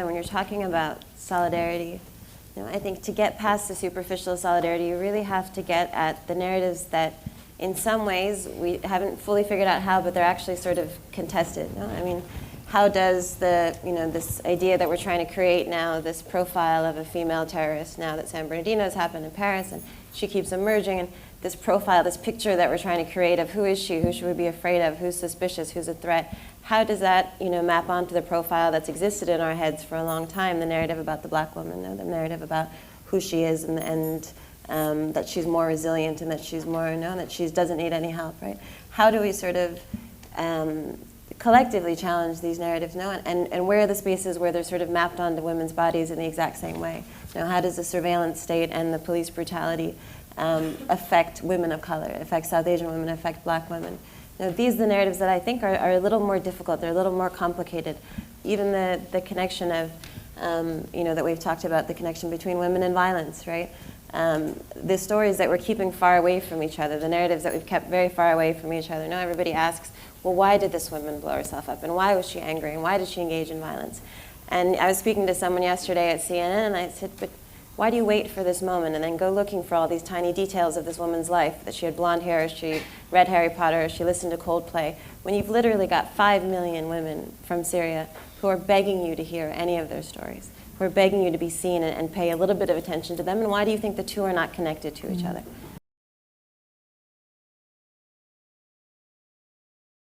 When you're talking about solidarity, I think to get past the superficial solidarity, you really have to get at the narratives that, in some ways, we haven't fully figured out how, but they're actually sort of contested. I mean, how does this idea that we're trying to create now, this profile of a female terrorist now that San Bernardino has happened in Paris, and she keeps emerging, and this profile, this picture that we're trying to create of who is she, who should we be afraid of, who's suspicious, who's a threat, how does that map onto the profile that's existed in our heads for a long time, the narrative about the black woman, the narrative about who she is, and that she's more resilient, and that she's more, that she doesn't need any help, right? How do we sort of collectively challenge these narratives, and where are the spaces where they're sort of mapped onto women's bodies in the exact same way? How does the surveillance state and the police brutality affect women of color, affect South Asian women, affect black women? These are the narratives that I think are a little more difficult, they're a little more complicated. Even the connection of, that we've talked about, the connection between women and violence, right? The stories that we're keeping far away from each other, the narratives that we've kept very far away from each other. Now everybody asks, well, why did this woman blow herself up? And why was she angry? And why did she engage in violence? And I was speaking to someone yesterday at CNN, and I said, but why do you wait for this moment and then go looking for all these tiny details of this woman's life, that she had blonde hair, or she read Harry Potter, or she listened to Coldplay, when you've literally got 5 million women from Syria who are begging you to hear any of their stories, who are begging you to be seen and pay a little bit of attention to them? And why do you think the two are not connected to each other?